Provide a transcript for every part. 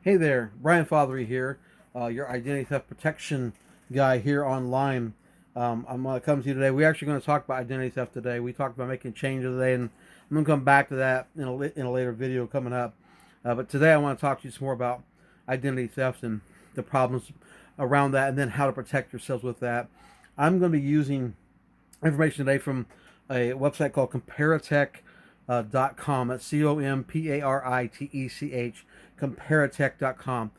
Hey there, Brian Fothery here, your identity theft protection guy here online. I'm going to come to you today. We're actually going to talk about identity theft today. We talked about making changes today, and I'm going to come back to that in a later video coming up. But today I want to talk to you some more about identity theft and the problems around that, and then how to protect yourselves with that. I'm going to be using information today from a website called Comparitech.com. That's Comparitech, Comparitech.com.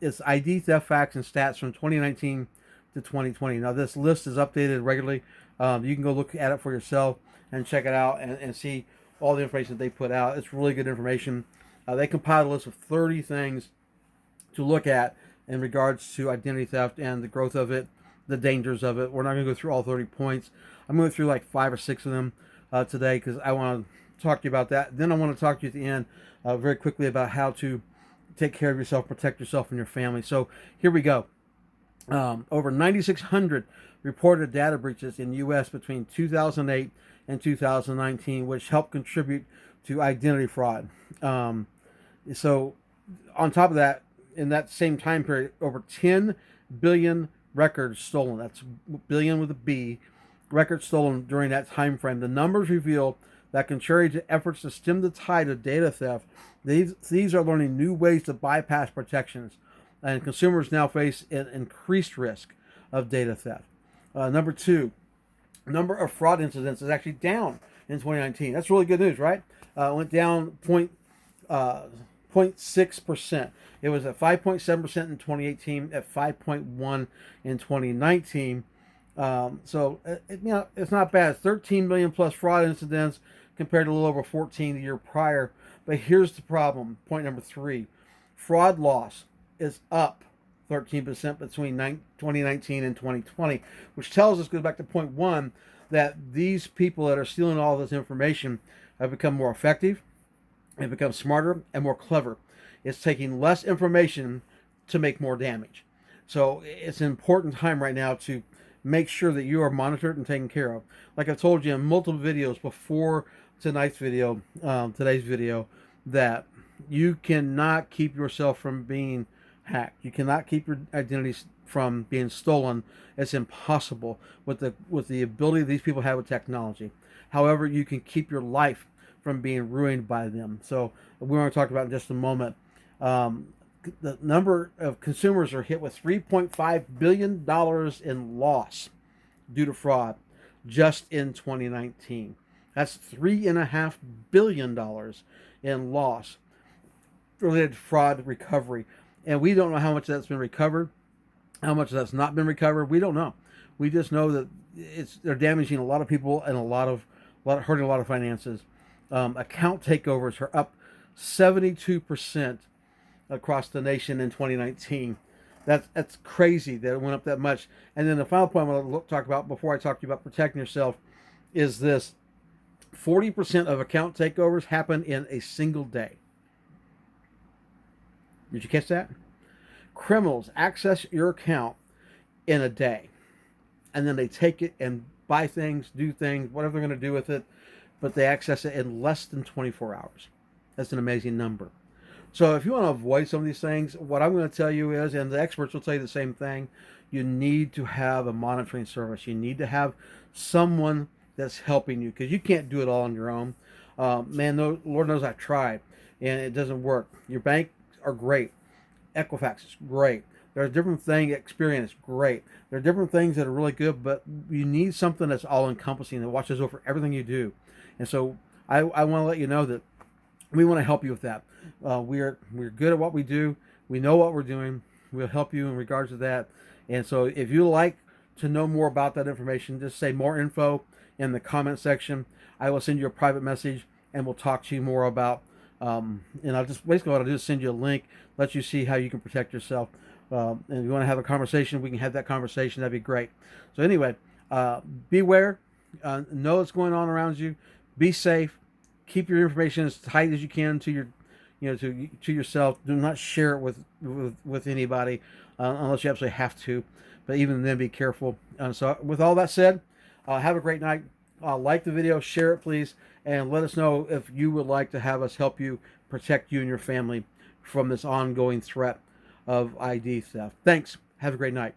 It's ID theft facts and stats from 2019 to 2020. Now, this list is updated regularly. You can go look at it for yourself and check it out and see all the information that they put out. It's really good information. They compiled a list of 30 things to look at in regards to identity theft and the growth of it, the dangers of it. We're not going to go through all 30 points. I'm going to go through like 5 or 6 of them today because I want to talk to you about that. Then I want to talk to you at the end very quickly about how to take care of yourself, protect yourself and your family. So here we go. Over 9,600 reported data breaches in the U.S. between 2008 and 2019, which helped contribute to identity fraud. So on top of that, in that same time period, over 10 billion records stolen. That's billion with a B. Records stolen during that time frame. The numbers reveal that contrary to efforts to stem the tide of data theft, these are learning new ways to bypass protections, and consumers now face an increased risk of data theft. Number two, number of fraud incidents is actually down in 2019. That's really good news, right? It went down 0.6%. It was at 5.7% in 2018, at 5.1 in 2019. It's not bad. 13 million plus fraud incidents compared to a little over 14 the year prior. But here's the problem. Point number three: fraud loss is up 13% between 2019 and 2020, which tells us, goes back to point one, that these people that are stealing all this information have become more effective, have become smarter and more clever. It's taking less information to make more damage. So it's an important time right now to make sure that you are monitored and taken care of. Like I told you in multiple videos before today's video, that you cannot keep yourself from being hacked. You cannot keep your identity from being stolen. It's impossible with the ability these people have with technology. However, you can keep your life from being ruined by them. So we're going to talk about in just a moment. The number of consumers are hit with $3.5 billion in loss due to fraud just in 2019. That's $3.5 billion in loss related to fraud recovery. And we don't know how much that's been recovered, how much that's not been recovered. We don't know. We just know that they're damaging a lot of people and hurting a lot of finances. Account takeovers are up 72% across the nation in 2019. That's crazy that it went up that much. And then the final point I want to talk about before I talk to you about protecting yourself is this: 40% of account takeovers happen in a single day. Did you catch that? Criminals access your account in a day, and then they take it and buy things, do things, whatever they're going to do with it, but they access it in less than 24 hours. That's an amazing number. So if you want to avoid some of these things, what I'm going to tell you is, and the experts will tell you the same thing, you need to have a monitoring service. You need to have someone that's helping you, because you can't do it all on your own. No, Lord knows I've tried, and it doesn't work. Your bank are great. Equifax is great. There's different things. Experian is great. There are different things that are really good, but you need something that's all encompassing that watches over everything you do. And so I want to let you know that we want to help you with that. We're good at what we do. We know what we're doing. We'll help you in regards to that. And so if you like to know more about that information, just say more info in the comment section. I will send you a private message and we'll talk to you more about. And I'll just basically what I'll do is send you a link, let you see how you can protect yourself. And if you want to have a conversation, we can have that conversation. That'd be great. So anyway, beware. Know what's going on around you. Be safe. Keep your information as tight as you can to your, to yourself. Do not share it with anybody unless you absolutely have to. But even then, be careful. So with all that said, have a great night. Like the video, share it please, and let us know if you would like to have us help you protect you and your family from this ongoing threat of ID theft. Thanks. Have a great night.